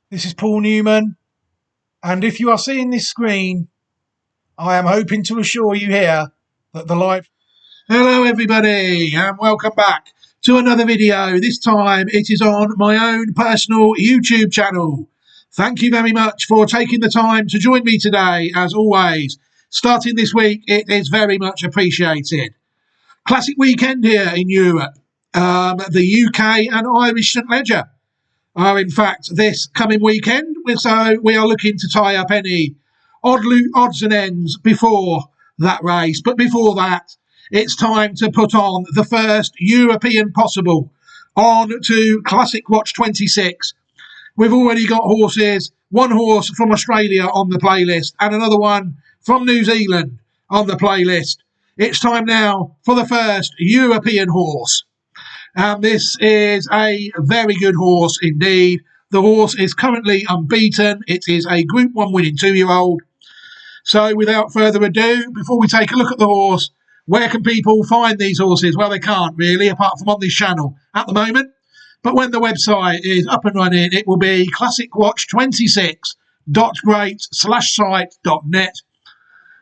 This is Paul Newman, and if you are seeing this screen, I am hoping to assure you here that the light. Hello, everybody, and welcome back to another video. This time it is on my own personal YouTube channel. Thank you very much for taking the time to join me today, as always. Starting this week, it is very much appreciated. Classic weekend here in Europe. The UK and Irish St Ledger are in fact this coming weekend, so we are looking to tie up any odds and ends before that race. But before that, it's time to put on the first European possible on to Classic Watch 26. We've already got horses, one horse from Australia on the playlist and another one from New Zealand on the playlist. It's time now for the first European horse. And this is a very good horse indeed. The horse is currently unbeaten. It is a Group 1 winning 2-year-old. So without further ado, before we take a look at the horse, where can people find these horses? Well, they can't really, apart from on this channel at the moment. But when the website is up and running, it will be classicwatch26.great/site.net.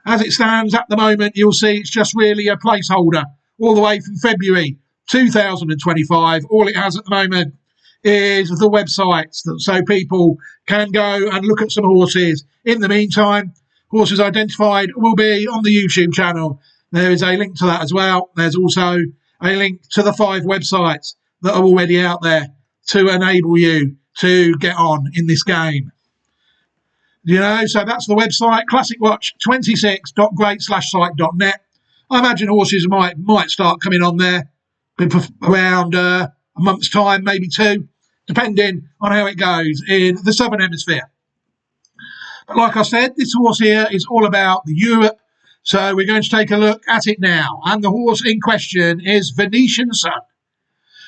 As it stands at the moment, you'll see it's just really a placeholder all the way from February 2025. All it has at the moment is the website, so people can go and look at some horses. In the meantime, horses identified will be on the YouTube channel. There is a link to that as well. There's also a link to the 5 websites that are already out there to enable you to get on in this game. So that's the website, classicwatch26.great/site.net. I imagine horses might start coming on there around a month's time, maybe 2, depending on how it goes in the Southern Hemisphere. But like I said, this horse here is all about the Europe, so we're going to take a look at it now. And the horse in question is Venetian Sun,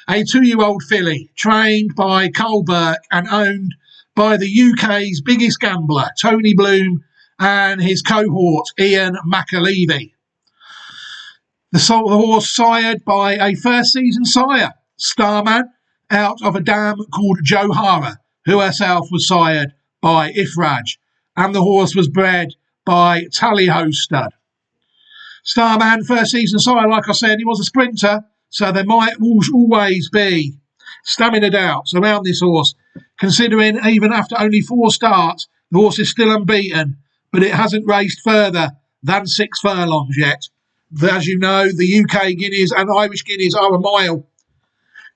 a 2-year-old filly trained by Carl Burke and owned by the UK's biggest gambler, Tony Bloom, and his cohort, Ian McAlevey. The horse sired by a first-season sire, Starman, out of a dam called Johara, who herself was sired by Ifraj, and the horse was bred by Tally-Ho Stud. Starman, first-season sire, like I said, he was a sprinter, so there might always be stamina doubts around this horse, considering even after only 4 starts, the horse is still unbeaten, but it hasn't raced further than 6 furlongs yet. As you know, the UK Guineas and Irish Guineas are a mile.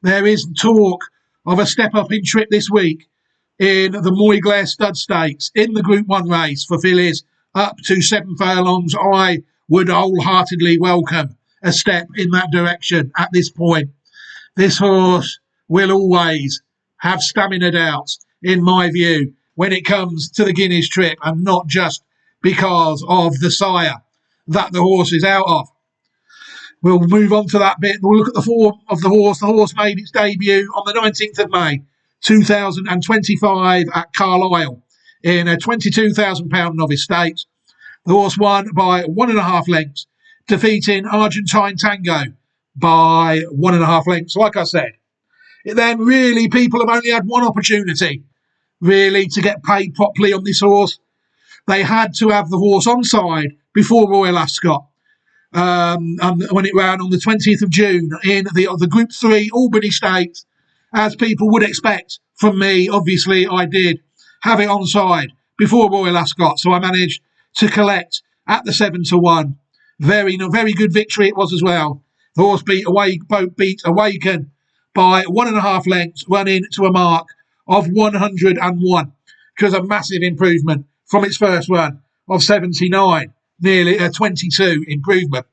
There is talk of a step-up in trip this week in the Moyglare Stud Stakes in the Group 1 race for fillies up to 7 furlongs. I would wholeheartedly welcome a step in that direction at this point. This horse will always have stamina doubts, in my view, when it comes to the Guineas trip, and not just because of the sire that the horse is out of. We'll move on to that bit. We'll look at the form of the horse. The horse made its debut on the 19th of May 2025 at Carlisle in a £22,000 novice stakes. The horse won by 1.5 lengths, defeating Argentine Tango by 1.5 lengths. Like I said, people have only had one opportunity really to get paid properly on this horse. They had to have the horse onside before Royal Ascot when it ran on the 20th of June in the Group 3 Albany Stakes. As people would expect from me, obviously I did have it onside before Royal Ascot, so I managed to collect at the 7-1. Very good victory it was as well. The horse beat Awaken by 1.5 lengths, running to a mark of 101, which was a massive improvement from its first run of 79, nearly a 22 improvement.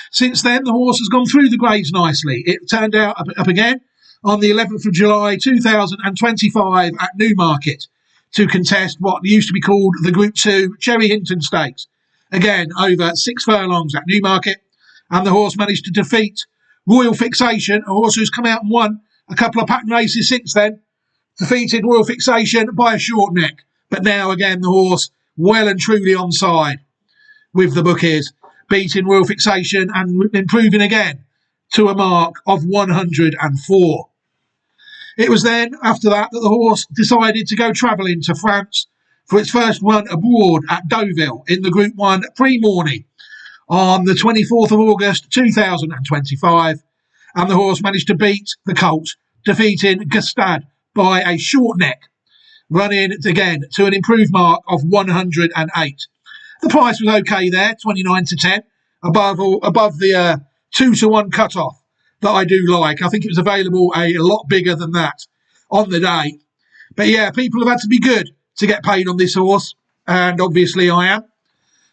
Since then, the horse has gone through the grades nicely. It turned out up again on the 11th of July 2025 at Newmarket to contest what used to be called the Group 2 Cherry Hinton Stakes. Again, over 6 furlongs at Newmarket, and the horse managed to defeat Royal Fixation, a horse who's come out and won a couple of pattern races since then. Defeated Royal Fixation by a short neck, but now again the horse well and truly onside with the bookies, beating Royal Fixation and improving again to a mark of 104. It was then, after that the horse decided to go travelling to France for its first run abroad at Deauville in the Group 1 Prix-Morny on the 24th of August 2025. And the horse managed to beat the colt, defeating Gustad by a short neck, running again to an improved mark of 108. The price was okay there, 29 to 10, above the 2-to-1 cut-off that I do like. I think it was available a lot bigger than that on the day. But yeah, people have had to be good to get paid on this horse, and obviously I am.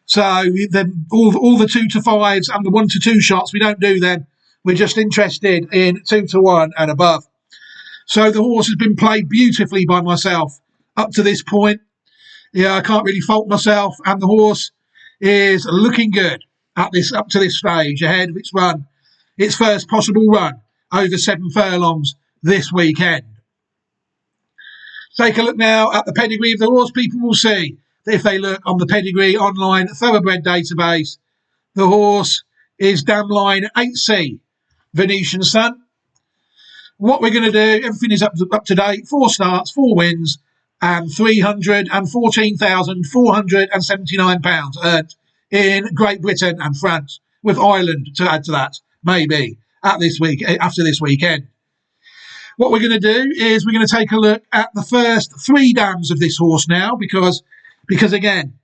So all the 2-to-5s and the 1-to-2 shots, we don't do them. We're just interested in 2-to-1 and above. So the horse has been played beautifully by myself up to this point. Yeah, I can't really fault myself, and the horse is looking good up to this stage ahead of its run, its first possible run over 7 furlongs this weekend. Take a look now at the pedigree of the horse. People will see that if they look on the pedigree online thoroughbred database, the horse is dam line 8C, Venetian Sun. What we're going to do, everything is up to date. 4 starts, 4 wins, and £314,479 earned in Great Britain and France, with Ireland to add to that, maybe, after this weekend. What we're going to do is we're going to take a look at the first 3 dams of this horse now, because again,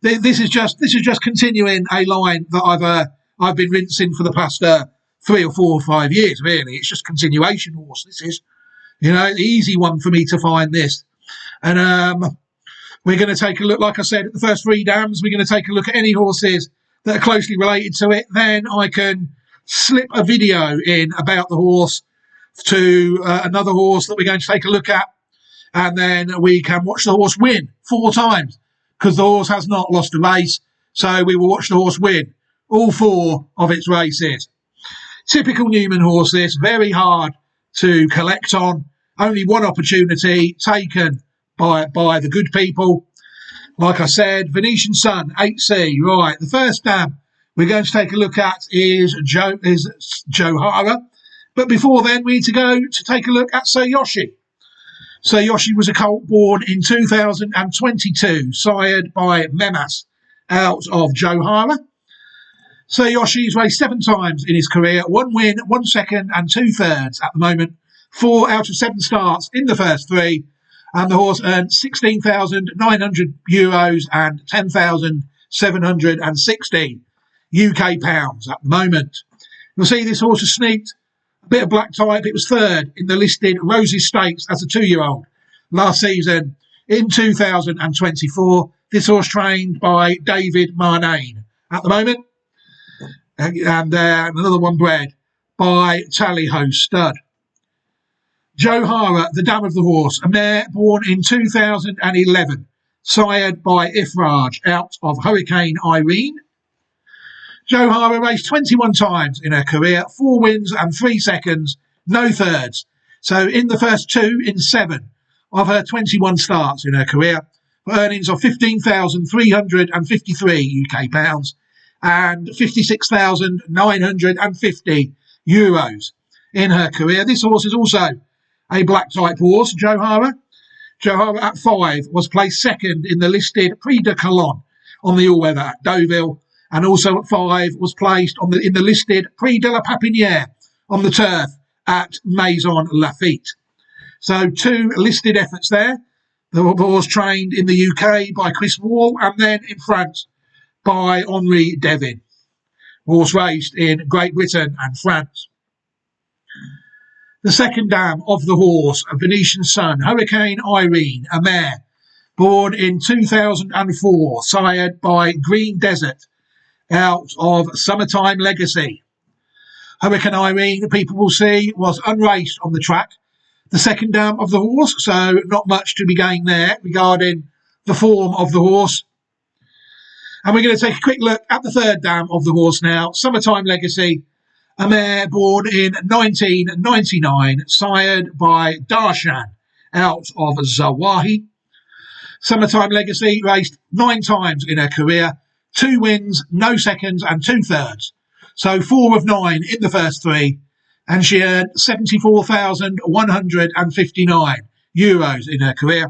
this is just continuing a line that I've been rinsing for the past 3 or 4 or 5 years. Really, it's just continuation horse. This is, the easy one for me to find this. And we're going to take a look, like I said, at the first 3 dams. We're going to take a look at any horses that are closely related to it. Then I can slip a video in about the horse to another horse that we're going to take a look at. And then we can watch the horse win 4 times, because the horse has not lost a race. So we will watch the horse win all 4 of its races. Typical Newman horse, this. Very hard to collect on. Only one opportunity taken by the good people. Like I said, Venetian Sun, 8C. Right, the first dam we're going to take a look at is Johara. But before then, we need to go to take a look at Sir Yoshi. Sir Yoshi was a colt born in 2022, sired by Memas out of Johara. Sir Yoshi's raced 7 times in his career, 1 win, 1 second and 2 thirds at the moment. 4 out of 7 starts in the first 3. And the horse earned €16,900 and 10,760 UK pounds at the moment. You'll see this horse has sneaked a bit of black type. It was 3rd in the listed Roses Stakes as a 2-year-old last season in 2024. This horse trained by David Marnane at the moment. And another one bred by Tally-Ho Stud. Johara, the dam of the horse, a mare born in 2011, sired by Ifraj out of Hurricane Irene. Johara raced 21 times in her career, 4 wins and 3 seconds, no thirds. So in the first 2 in 7 of her 21 starts in her career, for earnings of €15,353 UK pounds and €56,950 in her career. This horse is also a black type horse, Johara. Johara at 5 was placed 2nd in the listed Prix de Cologne on the all-weather at Deauville, and also at 5 was placed in the listed Prix de la Papinière on the turf at Maison Lafitte. So 2 listed efforts there. The horse trained in the UK by Chris Wall, and then in France by Henri Devin. Horse raced in Great Britain and France. The second dam of the horse, a Venetian Sun, Hurricane Irene, a mare, born in 2004, sired by Green Desert, out of Summertime Legacy. Hurricane Irene, people will see, was unraced on the track. The second dam of the horse, so not much to be gained there regarding the form of the horse. And we're going to take a quick look at the third dam of the horse now, Summertime Legacy, a mare born in 1999, sired by Darshan out of Zawahi. Summertime Legacy raced 9 times in her career, 2 wins, no seconds and 2 thirds. So 4 of 9 in the first 3 and she earned €74,159 in her career.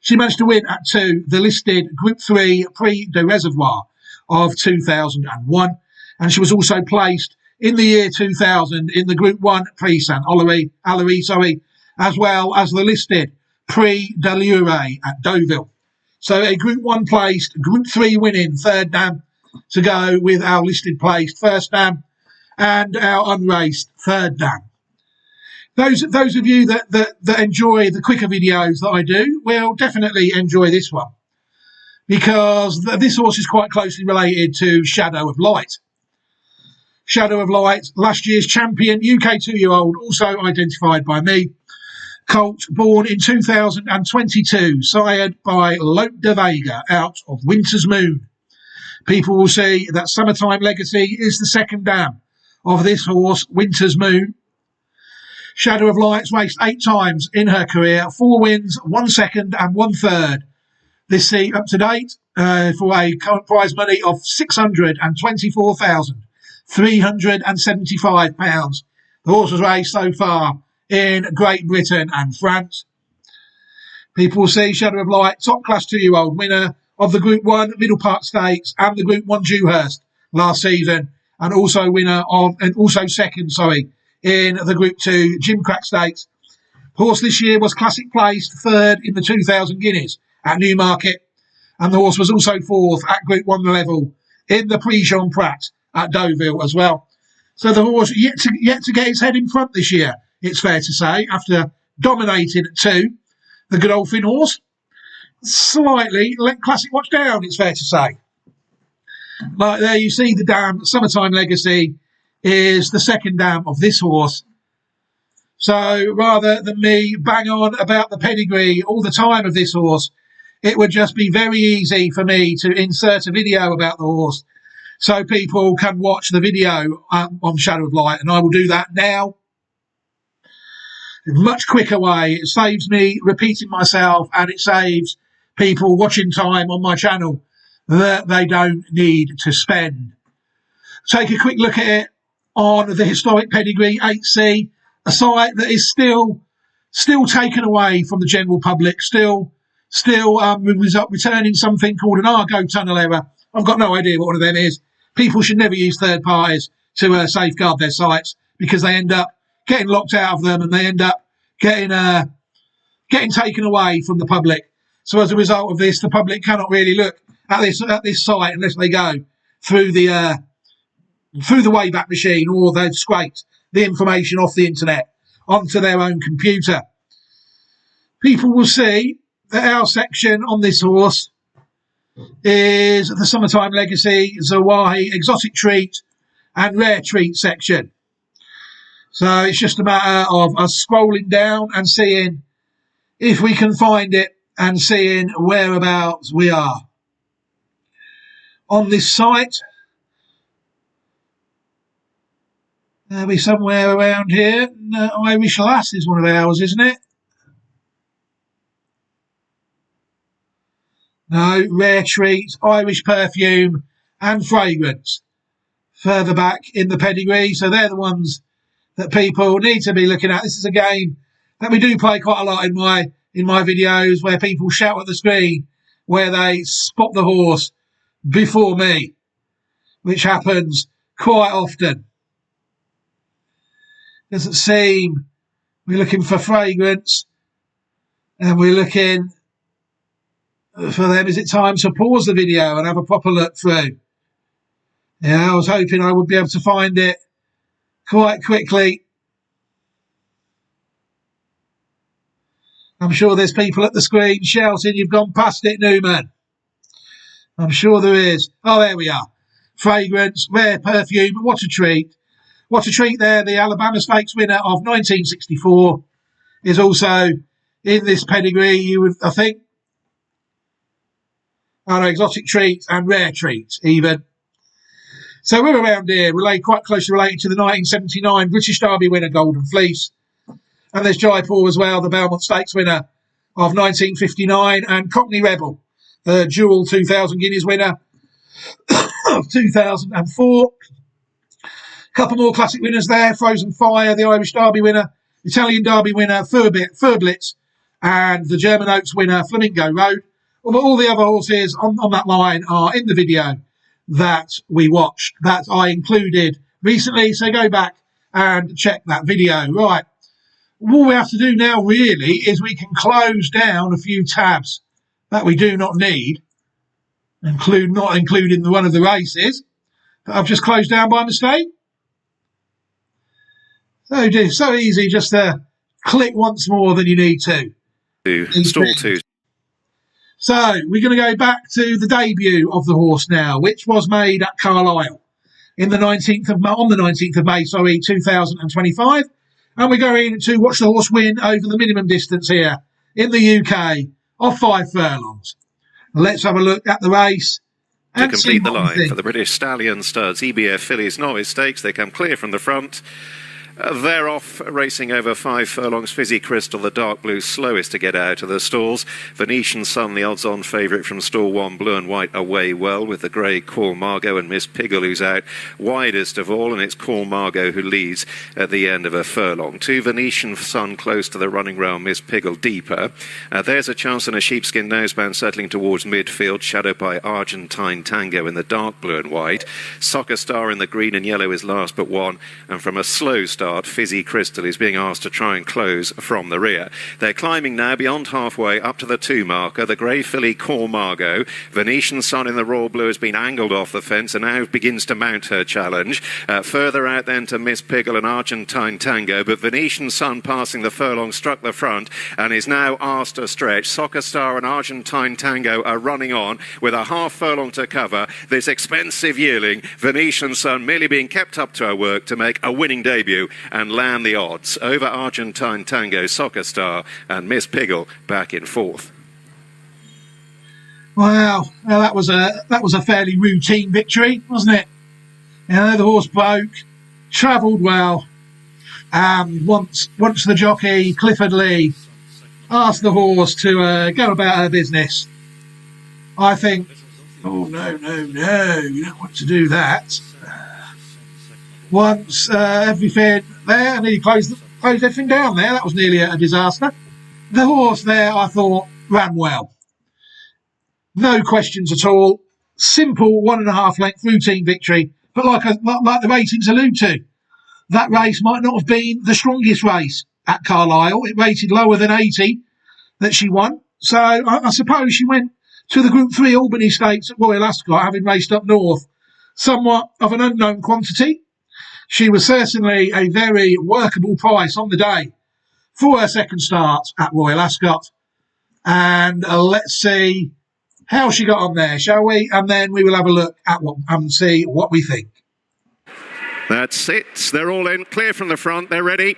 She managed to win at 2 the listed Group 3 Prix de Reservoir of 2001, and she was also placed in the year 2000 in the Group 1 Prix Saint-Hilary, as well as the listed Prix de Lure at Deauville. So a Group 1 placed, Group 3 winning third dam to go with our listed placed first dam and our unraced third dam. Those of you that enjoy the quicker videos that I do will definitely enjoy this one, because this horse is quite closely related to Shadow of Light. Shadow of Light, last year's champion, UK 2-year-old, also identified by me. Colt born in 2022, sired by Lope de Vega out of Winter's Moon. People will see that Summertime Legacy is the second dam of this horse, Winter's Moon. Shadow of Light's raced 8 times in her career, 4 wins, 1 second and 1 third. This seat up to date for a current prize money of £624,375. The horse was raced so far in Great Britain and France. People will see Shadow of Light, top class 2-year-old winner of the Group 1 Middle Park Stakes and the Group 1 Dewhurst last season, and also second in the Group 2 Gimcrack Stakes. Horse this year was classic placed third in the 2000 Guineas at Newmarket, and the horse was also fourth at Group 1 level in the Prix Jean Prat at Deauville as well. So the horse yet to get its head in front this year, it's fair to say, after dominating at 2. The Godolphin horse slightly let Classic Watch down, it's fair to say. Like there you see the dam, Summertime Legacy is the second dam of this horse. So rather than me bang on about the pedigree all the time of this horse, it would just be very easy for me to insert a video about the horse so people can watch the video on Shadow of Light, and I will do that now. In a much quicker way. It saves me repeating myself, and it saves people watching time on my channel that they don't need to spend. Take a quick look at it on the Historic Pedigree 8C, a site that is still taken away from the general public, still returning something called an Argo tunnel error. I've got no idea what one of them is. People should never use third parties to safeguard their sites, because they end up getting locked out of them and they end up getting taken away from the public. So as a result of this, the public cannot really look at this site unless they go through the Wayback Machine, or they've scraped the information off the internet onto their own computer. People will see that our section on this horse is the Summertime Legacy, Zawahi, Exotic Treat and Rare Treat section. So it's just a matter of us scrolling down and seeing if we can find it and seeing whereabouts we are. On this site, there'll be somewhere around here. Irish Lass is one of ours, isn't it? No, Rare Treat, Irish Perfume and Fragrance further back in the pedigree. So they're the ones that people need to be looking at. This is a game that we do play quite a lot in my videos, where people shout at the screen where they spot the horse before me, which happens quite often. Doesn't seem we're looking for Fragrance and we're looking for them. Is it time to pause the video and have a proper look through? Yeah, I was hoping I would be able to find it quite quickly. I'm sure there's people at the screen shouting, "You've gone past it, Newman." I'm sure there is. Oh, there we are. Fragrance, Rare Perfume, what a treat. What a treat there. The Alabama Stakes winner of 1964 is also in this pedigree, you would, I think. Oh, no, Exotic Treat and Rare Treat, even. So we're around here, quite closely related to the 1979 British Derby winner, Golden Fleece. And there's Jaipur as well, the Belmont Stakes winner of 1959, and Cockney Rebel, the dual 2000 Guineas winner of 2004. Couple more classic winners there. Frozen Fire, the Irish Derby winner, Italian Derby winner, Furblitz, and the German Oaks winner, Flamingo Road. All the other horses on that line are in the video that we watched, that I included recently. So go back and check that video. Right. All we have to do now really is we can close down a few tabs that we do not need, not including one of the races that I've just closed down by mistake. So easy just to click once more than you need to. Stall 2. So we're going to go back to the debut of the horse now, which was made at Carlisle on the 19th of May, 2025. And we're going to watch the horse win over the minimum distance here in the UK of 5 furlongs. Let's have a look at the race. To complete the line for the British Stallion Studs EBF Fillies Novice Stakes, they come clear from the front. They're off, racing over 5 furlongs. Fizzy Crystal, the dark blue, slowest to get out of the stalls. Venetian Sun, the odds-on favourite from stall 1, Blue and White, away well with the grey Call Margot and Miss Piggle, who's out widest of all, and it's Call Margot who leads at the end of a furlong. 2, Venetian Sun close to the running rail, Miss Piggle deeper. There's a chance in a sheepskin noseband settling towards midfield, shadowed by Argentine Tango in the dark blue and white. Soccer Star in the green and yellow is last but one, and from a slow start, Fizzy Crystal is being asked to try and close from the rear. They're climbing now beyond halfway up to the 2 marker. The grey filly Call Margot. Venetian Sun in the royal blue has been angled off the fence and now begins to mount her challenge. Further out then to Miss Piggle and Argentine Tango, but Venetian Sun passing the furlong struck the front and is now asked to stretch. Soccer Star and Argentine Tango are running on with a half furlong to cover. This expensive yearling, Venetian Sun, merely being kept up to her work to make a winning debut and land the odds over Argentine Tango, Soccer Star and Miss Piggle back in 4th. Wow, well, that was a fairly routine victory, wasn't it? You know, the horse broke, travelled well, and once the jockey Clifford Lee asked the horse to go about her business, I think, oh no, you don't want to do that. Once everything there, and he closed everything down there. That was nearly a disaster. The horse there, I thought, ran well. No questions at all. Simple 1.5 length routine victory. But like the ratings allude to, that race might not have been the strongest race at Carlisle. It rated lower than 80 that she won. So I suppose she went to the Group 3 Albany Stakes at Royal Ascot, having raced up north, somewhat of an unknown quantity. She was certainly a very workable price on the day for her second start at Royal Ascot. And let's see how she got on there, shall we? And then we will have a look at and see what we think. That's it. They're all in, clear from the front. They're ready.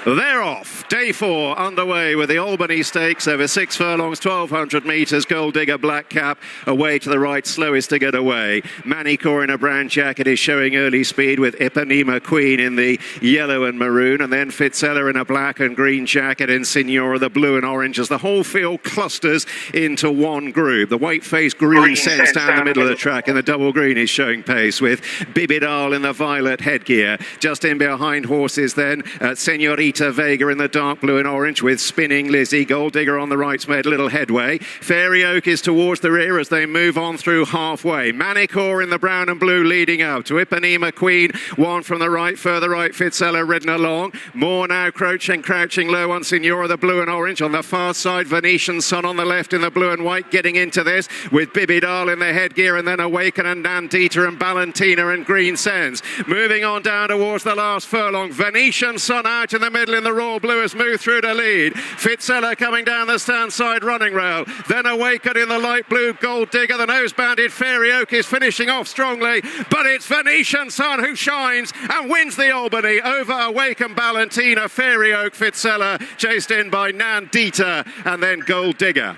They're off. Day 4 underway with the Albany Stakes over 6 furlongs, 1,200 metres. Gold Digger Black Cap away to the right, slowest to get away. Manicor in a brown jacket is showing early speed with Ipanema Queen in the yellow and maroon, and then Fitzella in a black and green jacket and Signora the blue and orange as the whole field clusters into one group. The white-faced Green Sense down the middle of the track, and the double green is showing pace with Bibidal in the violet headgear. Just in behind horses then, Senorita Vega in the dark blue and orange with Spinning Lizzie. Gold Digger on the right's made little headway. Fairy Oak is towards the rear as they move on through halfway. Manicor in the brown and blue leading up to Ipanema Queen. One from the right, further right, Fitzella ridden along. More now crouching low on Signora the blue and orange. On the far side, Venetian Sun on the left in the blue and white getting into this with Bibidal in the headgear, and then Awaken and Nandita and Valentina and Green Sense. Moving on down towards the last furlong. Venetian Sun out in the middle in the royal blue has moved through to lead. Fitzella coming down the stand side running rail. Then Awaken in the light blue Gold Digger. The nose-banded Fairy Oak is finishing off strongly, but it's Venetian Sun who shines and wins the Albany over Awaken, Valentina, Fairy Oak, Fitzella, chased in by Nandita and then Gold Digger.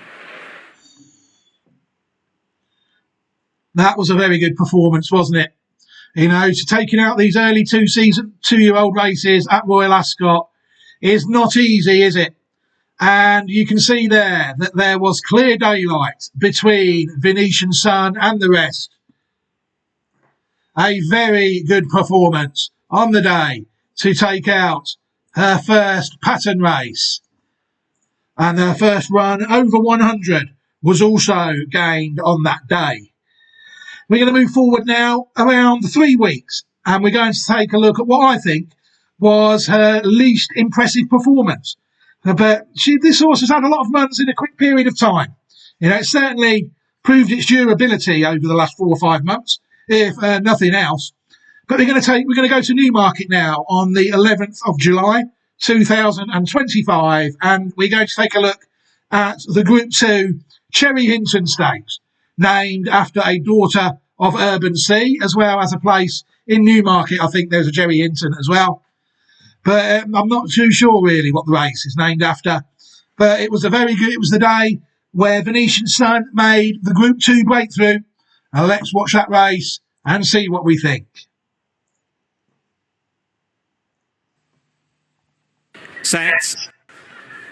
That was a very good performance, wasn't it? You know, to taking out these early 2-year-old races at Royal Ascot is not easy, is it? And you can see there that there was clear daylight between Venetian Sun and the rest. a very good performance on the day to take out her first pattern race. And her first run over 100 was also gained on that day. We're going to move forward now around 3 weeks, and we're going to take a look at what I think was her least impressive performance. But this horse has had a lot of runs in a quick period of time. It certainly proved its durability over the last 4 or 5 months, if nothing else. But we're going to go to Newmarket now on the 11th of July, 2025, and we're going to take a look at the Group 2 Cherry Hinton Stakes, named after a daughter of Urban Sea, as well as a place in Newmarket. I think there's a Cherry Hinton as well. But I'm not too sure really what the race is named after. But it was it was the day where Venetian Sun made the Group 2 breakthrough. Let's watch that race and see what we think. Set.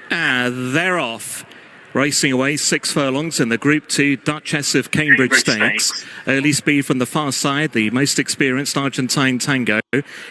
They're off. Racing away 6 furlongs in the Group 2 Duchess of Cambridge Stakes. Early speed from the far side, the most experienced Argentine Tango.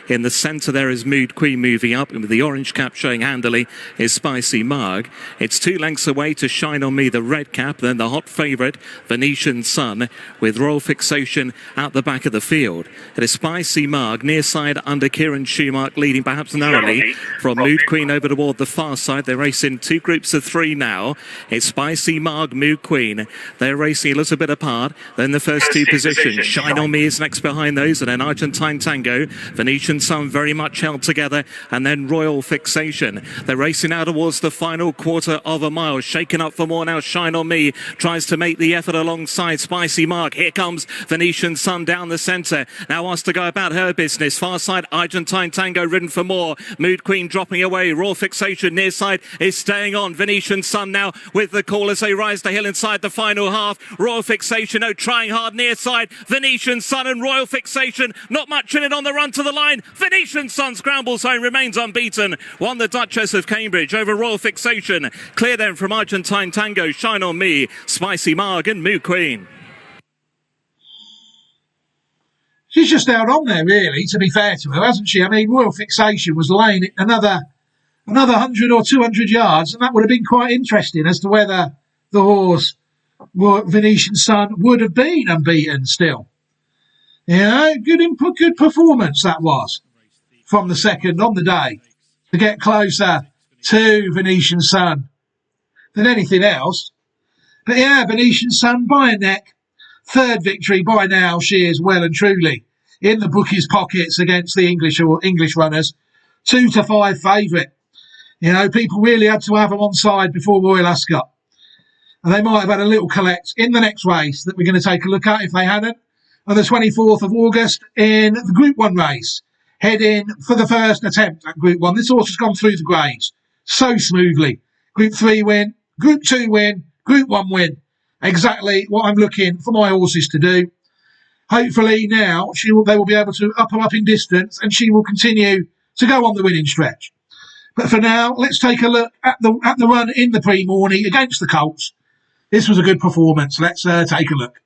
In the centre there is Mood Queen moving up, and with the orange cap showing handily is Spicy Marg. It's 2 lengths away to Shine On Me, the red cap, then the hot favourite Venetian Sun, with Royal Fixation out the back of the field. It is Spicy Marg, near side under Kieran Schumacher, leading perhaps narrowly from Mood Queen over toward the far side. They race in 2 groups of 3 now. It's Spicy Marg, Mood Queen. They're racing a little bit apart. Then the first 2 positions. Shine On Me is next behind those, and then Argentine Tango. Venetian Sun very much held together, and then Royal Fixation. They're racing now towards the final quarter of a mile. Shaken up for more now. Shine On Me tries to make the effort alongside Spicy Marg. Here comes Venetian Sun down the centre. Now wants to go about her business. Far side, Argentine Tango ridden for more. Mood Queen dropping away. Royal Fixation near side is staying on. Venetian Sun now with the call as they rise the hill inside the final half. Royal Fixation, trying hard near side. Venetian Sun and Royal Fixation, not much in it on the run to the line. Venetian Sun scrambles home, remains unbeaten. Won the Duchess of Cambridge over Royal Fixation. Clear then from Argentine Tango, Shine On Me, Spicy Marg and Moo Queen. She's just held on there, really, to be fair to her, hasn't she? I mean, Royal Fixation was laying it another 100 or 200 yards, and that would have been quite interesting as to whether the horse, Venetian Sun, would have been unbeaten still. Good performance that was from the second on the day to get closer to Venetian Sun than anything else. But yeah, Venetian Sun by a neck. 3rd victory by now. She is well and truly in the bookies' pockets against the English runners. 2 to 5 favourite. People really had to have them on side before Royal Ascot. And they might have had a little collect in the next race that we're going to take a look at if they hadn't. On the 24th of August in the Group 1 race, heading for the first attempt at Group 1. This horse has gone through the grades so smoothly. Group 3 win, Group 2 win, Group 1 win. Exactly what I'm looking for my horses to do. Hopefully now they will be able to up her up in distance, and she will continue to go on the winning stretch. But for now, let's take a look at the run in the pre-morning against the Colts. This was a good performance. Let's take a look.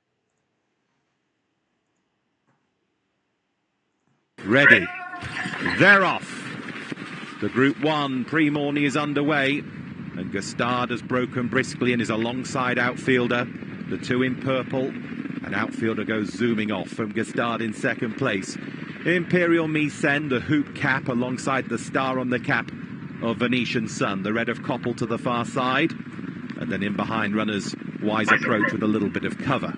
Ready. They're off. The Group 1 pre-morning is underway, and Gustard has broken briskly and is alongside outfielder. The 2 in purple, and outfielder goes zooming off from Gustard in 2nd place. Imperial Misen, the hoop cap, alongside the star on the cap of Venetian Sun. The red of Koppel to the far side, and then in behind runners Wise Approach with a little bit of cover.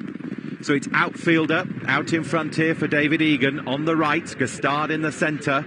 So it's outfielder out in front here for David Egan. On the right, Gustard in the centre.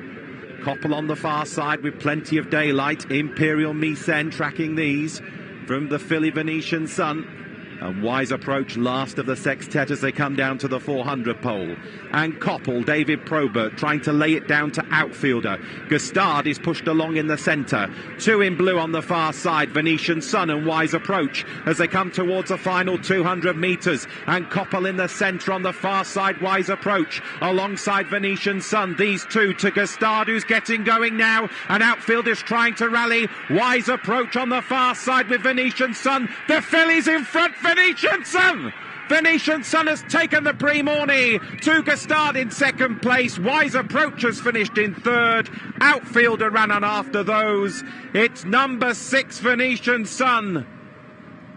Koppel on the far side with plenty of daylight. Imperial Misen tracking these from the filly Venetian Sun. And Wise Approach last of the sextet as they come down to the 400 pole. And Koppel, David Probert, trying to lay it down to outfielder. Gustard is pushed along in the centre. 2 in blue on the far side, Venetian Sun and Wise Approach as they come towards the final 200 metres. And Koppel in the centre on the far side, Wise Approach alongside Venetian Sun. These 2 to Gustard, who's getting going now. And outfielders trying to rally. Wise Approach on the far side with Venetian Sun. The fillies in front, Venetian Sun Venetian Sun has taken the Prix-Morny to Gustard in second place. Wise Approach has finished in third. Outfielder ran on after those. It's number 6 Venetian Sun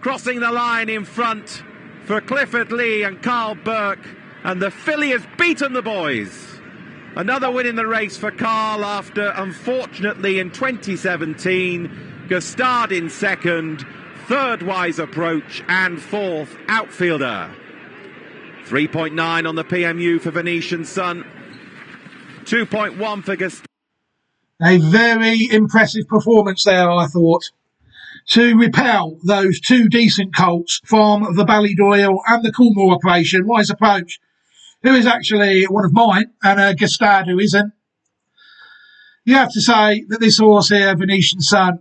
crossing the line in front for Clifford Lee and Carl Burke. And the filly has beaten the boys. Another win in the race for Carl after, unfortunately, in 2017, Gustard in second, third Wise Approach, and fourth Outfielder. 3.9 on the PMU for Venetian Sun, 2.1 for Gustard. A very impressive performance there, I thought, to repel those two decent colts from the Ballydoyle and the Coolmore operation. Wise Approach, who is actually one of mine, and Gustard, who isn't. You have to say that this horse here, Venetian Sun,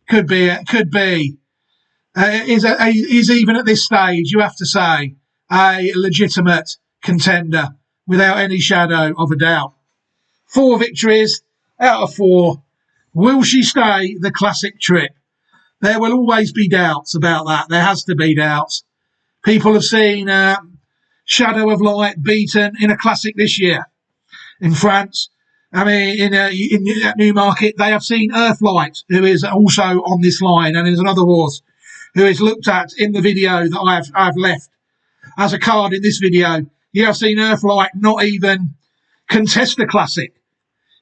is even at this stage, you have to say, a legitimate contender without any shadow of a doubt. 4 victories out of 4. Will she stay the classic trip? There will always be doubts about that. There has to be doubts. People have seen Shadow of Light beaten in a classic this year in France. I mean, in Newmarket, they have seen Earthlight, who is also on this line, and is another horse who is looked at in the video that I've left as a card in this video. You have seen Earthlight not even contest the classic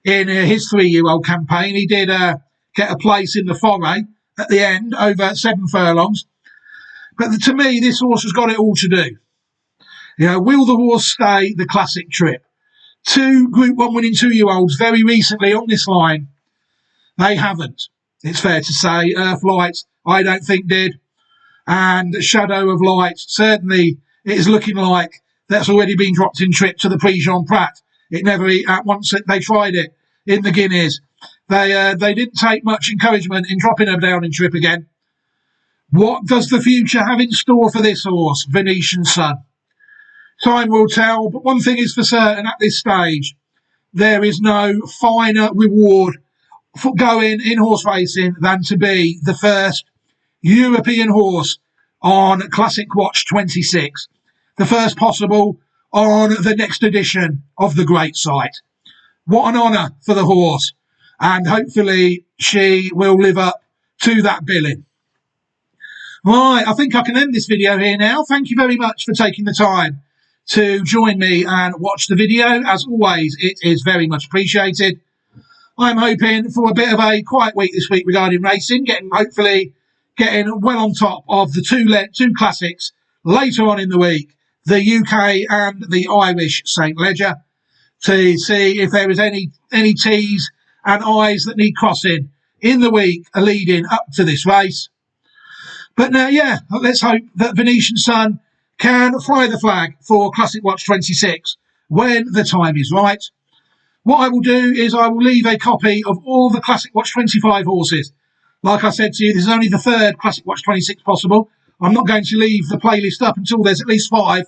in his 3-year-old campaign. He did get a place in the foray at the end over 7 furlongs. But to me, this horse has got it all to do. You know, will the horse stay the classic trip? 2 Group 1 winning 2-year-olds very recently on this line. They haven't. It's fair to say. Earthlight, I don't think did. And Shadow of Light, certainly it is looking like that's already been dropped in trip to the Prix Jean Prat. It never, once they tried it in the Guineas, they didn't take much encouragement in dropping her down in trip again. What does the future have in store for this horse, Venetian Sun? Time will tell, but one thing is for certain at this stage, there is no finer reward for going in horse racing than to be the first European horse on Classic Watch 26, the first possible on the next edition of the great site. What an honour for the horse, and hopefully she will live up to that billing. Right, I think I can end this video here now. Thank you very much for taking the time to join me and watch the video. As always, it is very much appreciated. I'm hoping for a bit of a quiet week this week regarding racing, hopefully getting well on top of the two classics later on in the week, the UK and the Irish St. Leger, to see if there is any T's and I's that need crossing in the week leading up to this race. But now, yeah, let's hope that Venetian Sun can fly the flag for Classic Watch 26 when the time is right. What I will do is I will leave a copy of all the Classic Watch 25 horses. Like I said to you, this is only the 3rd Classic Watch 26 possible. I'm not going to leave the playlist up until there's at least 5,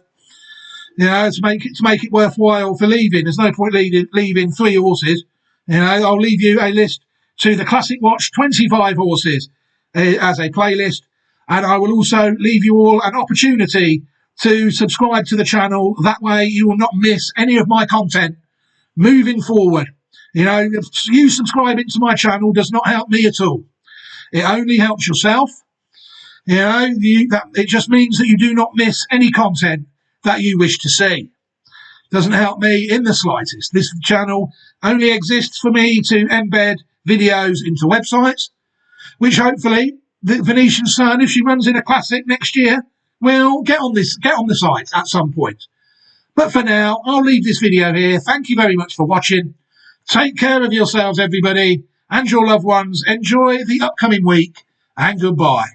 you know, to make it worthwhile for leaving. There's no point leaving 3 horses. You know, I'll leave you a list to the Classic Watch 25 horses as a playlist. And I will also leave you all an opportunity to subscribe to the channel. That way you will not miss any of my content moving forward. You know, you subscribing to my channel does not help me at all. It only helps yourself. You know, it just means that you do not miss any content that you wish to see. Doesn't help me in the slightest. This channel only exists for me to embed videos into websites, which hopefully the Venetian Sun, if she runs in a classic next year, will get on the site at some point. But for now, I'll leave this video here. Thank you very much for watching. Take care of yourselves, everybody, and your loved ones. Enjoy the upcoming week, and goodbye.